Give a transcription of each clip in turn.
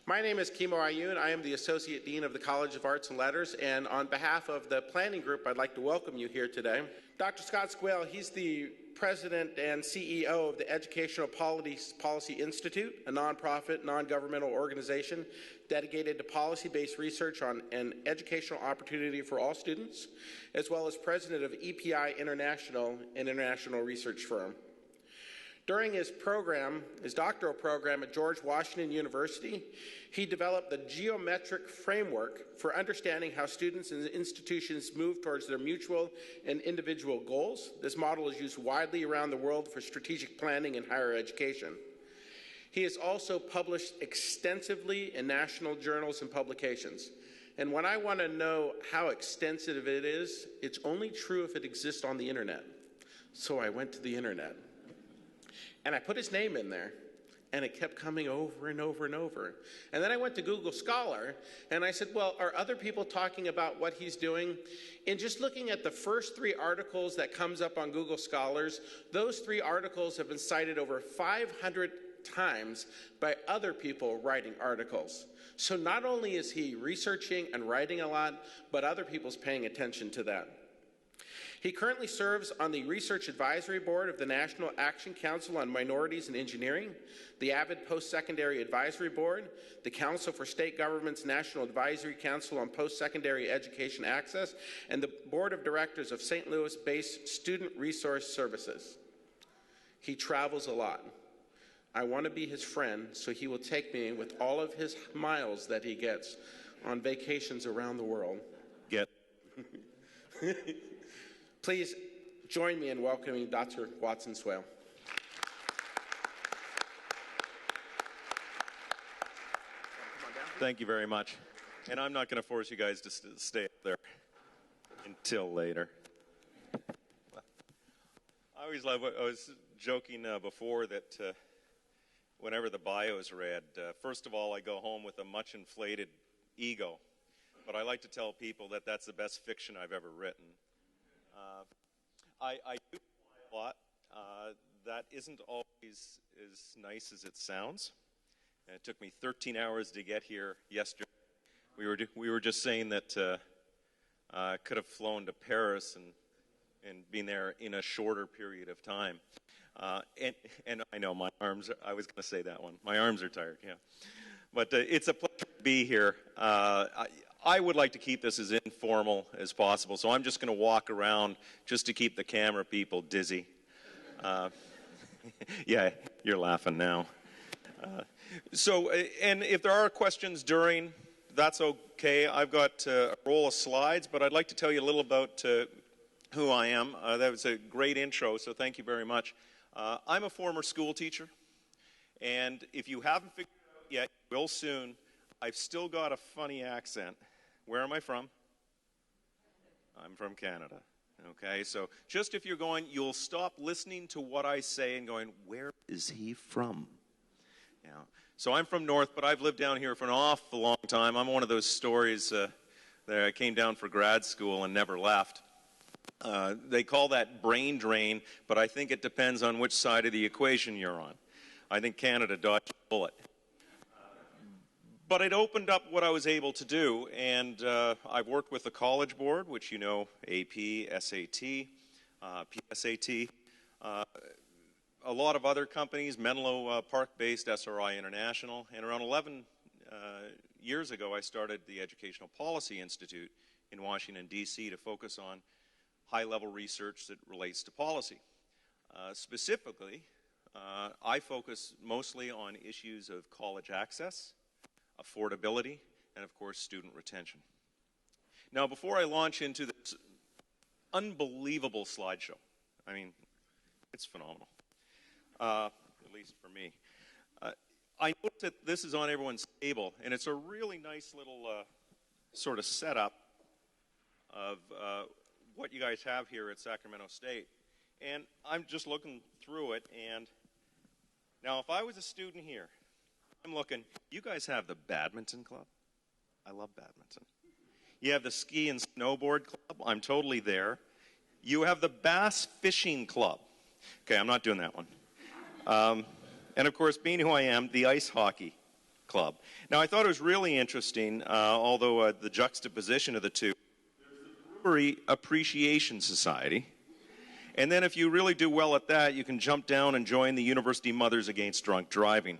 My name is Kimo Ayun. I am the Associate Dean of the College of Arts and Letters, and on behalf of the planning group, I'd like to welcome you here today. Dr. Scott Swail, he's the President and CEO of the Educational Policy Institute, a nonprofit, non-governmental organization dedicated to policy-based research on an educational opportunity for all students, as well as President of EPI International, an international research firm. During his doctoral program at George Washington University, he developed the geometric framework for understanding how students and institutions move towards their mutual and individual goals. This model is used widely around the world for strategic planning in higher education. He has also published extensively in national journals and publications. And when I want to know how extensive it is, it's only true if it exists on the internet. So I went to the internet. And I put his name in there, and it kept coming over and over and over. And then I went to Google Scholar, and I said, well, are other people talking about what he's doing? And just looking at the first 3 articles that comes up on Google Scholars, those 3 articles have been cited over 500 times by other people writing articles. So not only is he researching and writing a lot, but other people's paying attention to that. He currently serves on the Research Advisory Board of the National Action Council on Minorities in Engineering, the AVID Post-Secondary Advisory Board, the Council for State Governments National Advisory Council on Post-Secondary Education Access, and the Board of Directors of St. Louis-based Student Resource Services. He travels a lot. I want to be his friend, so he will take me with all of his miles that he gets on vacations around the world. Get. Please join me in welcoming Dr. Watson Swail. Thank you very much. And I'm not going to force you guys to stay up there until later. I always love what I was joking before that whenever the bio is read, first of all, I go home with a much inflated ego. But I like to tell people that that's the best fiction I've ever written. I do fly a lot. That isn't always as nice as it sounds. And it took me 13 hours to get here yesterday. We were just saying that I could have flown to Paris and been there in a shorter period of time. And I know my arms, I was going to say that one. My arms are tired, yeah. But it's a pleasure to be here. I would like to keep this as informal as possible, so I'm just going to walk around just to keep the camera people dizzy. Yeah, you're laughing now. And if there are questions during, that's okay. I've got a roll of slides, but I'd like to tell you a little about who I am. That was a great intro, so thank you very much. I'm a former school teacher, and if you haven't figured it out yet, you will soon. I've still got a funny accent. Where am I from? I'm from Canada. Okay, so just if you're going, you'll stop listening to what I say and going, where is he from? Yeah. So I'm from North, but I've lived down here for an awful long time. I'm one of those stories that I came down for grad school and never left. They call that brain drain, but I think it depends on which side of the equation you're on. I think Canada dodged a bullet. But it opened up what I was able to do, and I've worked with the College Board, which you know, AP, SAT, PSAT, a lot of other companies, Menlo Park-based SRI International, and around 11 years ago I started the Educational Policy Institute in Washington, D.C. to focus on high-level research that relates to policy. Specifically, I focus mostly on issues of college access, affordability, and of course student retention. Now before I launch into this unbelievable slideshow, I mean, it's phenomenal, at least for me. I noticed that this is on everyone's table, and it's a really nice little sort of setup of what you guys have here at Sacramento State. And I'm just looking through it, and now if I was a student here, I'm looking, you guys have the badminton club. I love badminton. You have the ski and snowboard club. I'm totally there. You have the bass fishing club. Okay, I'm not doing that one. And of course, being who I am, the ice hockey club. Now, I thought it was really interesting, although the juxtaposition of the two, Brewery Appreciation Society. And then if you really do well at that, you can jump down and join the University Mothers Against Drunk Driving.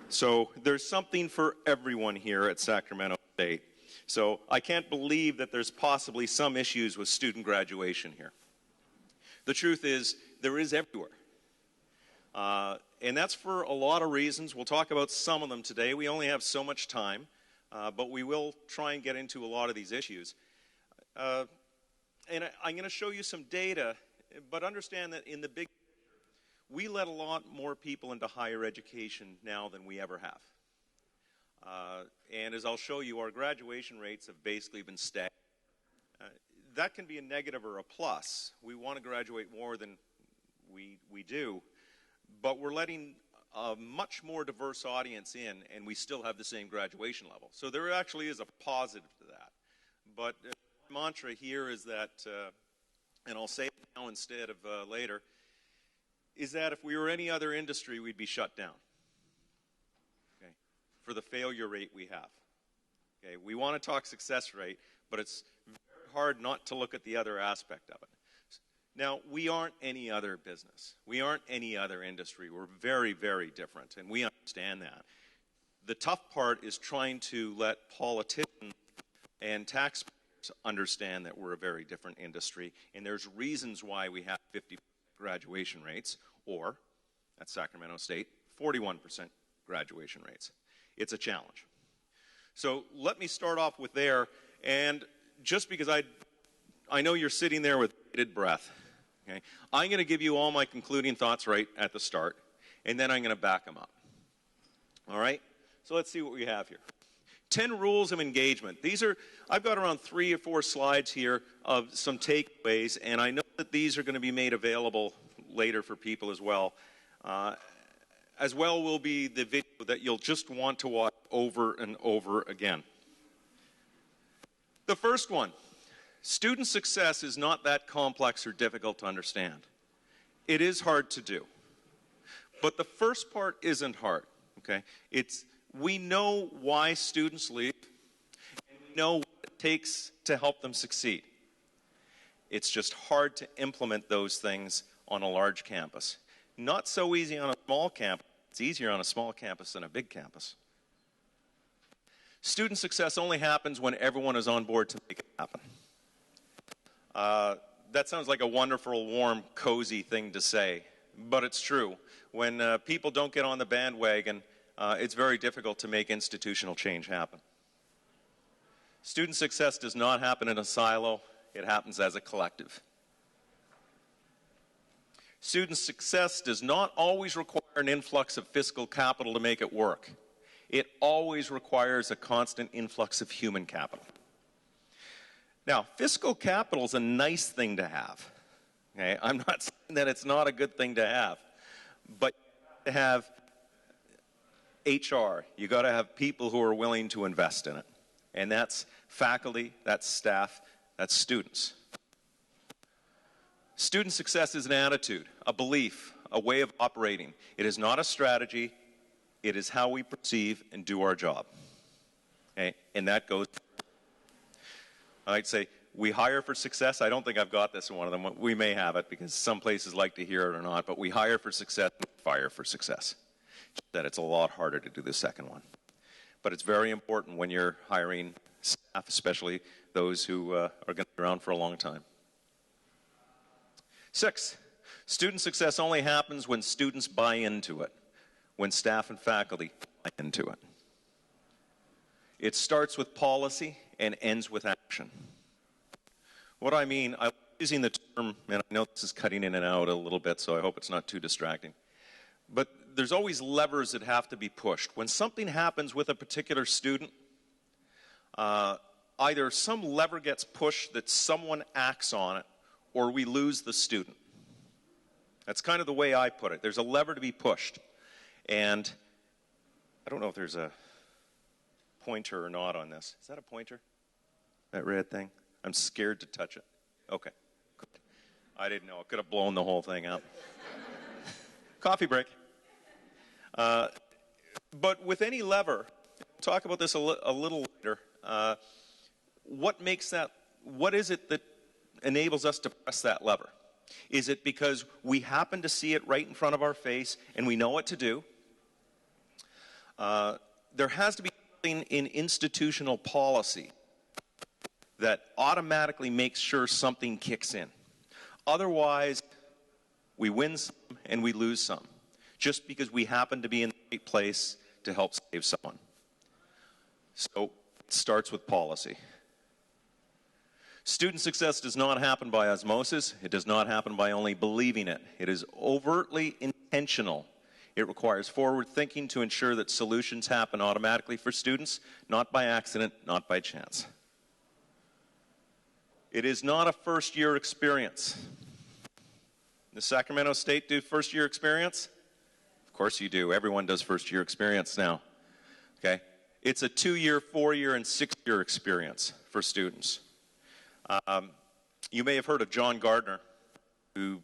So there's something for everyone here at Sacramento State. So I can't believe that there's possibly some issues with student graduation here. The truth is, there is everywhere. And that's for a lot of reasons. We'll talk about some of them today. We only have so much time, but we will try and get into a lot of these issues. And I'm going to show you some data, but understand that in the big picture, we let a lot more people into higher education now than we ever have. And as I'll show you, our graduation rates have basically been stagnant. That can be a negative or a plus. We want to graduate more than we do, but we're letting a much more diverse audience in, and we still have the same graduation level. So there actually is a positive to that. But my mantra here is that, and I'll say it now instead of later, is that if we were any other industry, we'd be shut down. Okay? For the failure rate we have. Okay? We want to talk success rate, but it's very hard not to look at the other aspect of it. Now, we aren't any other business. We aren't any other industry. We're very, very different, and we understand that. The tough part is trying to let politicians and taxpayers understand that we're a very different industry, and there's reasons why we have 50% graduation rates, or, at Sacramento State, 41% graduation rates. It's a challenge. So let me start off with there, and just because I know you're sitting there with bated breath, okay, I'm going to give you all my concluding thoughts right at the start, and then I'm going to back them up. All right? So let's see what we have here. 10 rules of engagement. I've got around 3 or 4 slides here of some takeaways, and I know that these are going to be made available later for people as well. As well will be the video that you'll just want to watch over and over again. The first one, student success is not that complex or difficult to understand. It is hard to do. But the first part isn't hard, okay? We know why students leave, and we know what it takes to help them succeed. It's just hard to implement those things on a large campus. Not so easy on a small campus. It's easier on a small campus than a big campus. Student success only happens when everyone is on board to make it happen. That sounds like a wonderful, warm, cozy thing to say, but it's true. When people don't get on the bandwagon, it's very difficult to make institutional change happen. Student success does not happen in a silo. It happens as a collective. Student success does not always require an influx of fiscal capital to make it work. It always requires a constant influx of human capital. Now, fiscal capital is a nice thing to have. Okay? I'm not saying that it's not a good thing to have, but you have to have HR. You got to have people who are willing to invest in it. And that's faculty, that's staff, that's students. Student success is an attitude, a belief, a way of operating. It is not a strategy. It is how we perceive and do our job. Okay? And that goes, I'd say, we hire for success. I don't think I've got this in one of them. We may have it because some places like to hear it or not, but we hire for success and fire for success. That it's a lot harder to do the second one. But it's very important when you're hiring staff, especially those who are going to be around for a long time. 6, student success only happens when students buy into it, when staff and faculty buy into it. It starts with policy and ends with action. What I mean, I'm using the term, and I know this is cutting in and out a little bit, so I hope it's not too distracting. But there's always levers that have to be pushed. When something happens with a particular student, either some lever gets pushed that someone acts on it, or we lose the student. That's kind of the way I put it. There's a lever to be pushed. And I don't know if there's a pointer or not on this. Is that a pointer? That red thing? I'm scared to touch it. Okay, good. I didn't know. It could have blown the whole thing up. Coffee break. But with any lever, we'll talk about this a little later, what is it that enables us to press that lever? Is it because we happen to see it right in front of our face and we know what to do? There has to be something in institutional policy that automatically makes sure something kicks in. Otherwise, we win some and we lose some, just because we happen to be in the right place to help save someone. So it starts with policy. Student success does not happen by osmosis. It does not happen by only believing it. It is overtly intentional. It requires forward thinking to ensure that solutions happen automatically for students, not by accident, not by chance. It is not a first-year experience. The Sacramento State do first-year experience? Of course you do. Everyone does first-year experience now. Okay? It's a 2-year, 4-year, and 6-year experience for students. You may have heard of John Gardner, who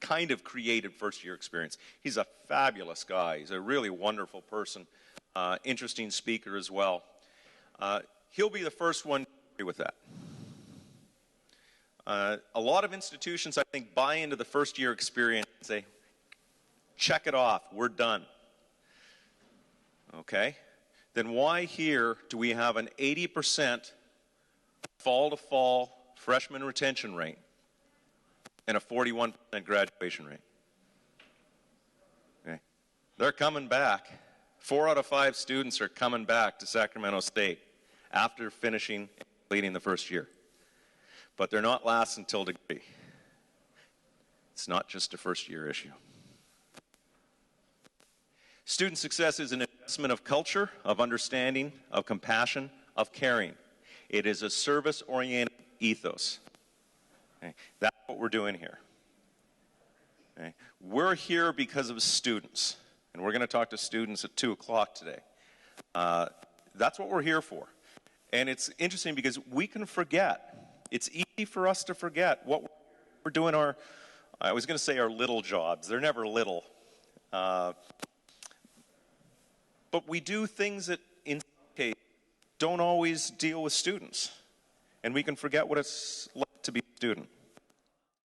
kind of created first-year experience. He's a fabulous guy. He's a really wonderful person, interesting speaker as well. He'll be the first one to agree with that. A lot of institutions, I think, buy into the first-year experience and say, check it off, we're done. Okay? Then why here do we have an 80% fall-to-fall freshman retention rate and a 41% graduation rate? Okay. They're coming back. 4 out of 5 students are coming back to Sacramento State after finishing and completing the first year. But they're not last until degree. It's not just a first-year issue. Student success is an investment of culture, of understanding, of compassion, of caring. It is a service-oriented ethos. Okay? That's what we're doing here. Okay? We're here because of students, and we're going to talk to students at 2 o'clock today. That's what we're here for. And it's interesting because we can forget. It's easy for us to forget what we're doing I was going to say our little jobs. They're never little. But we do things that, in some cases, don't always deal with students. And we can forget what it's like to be a student.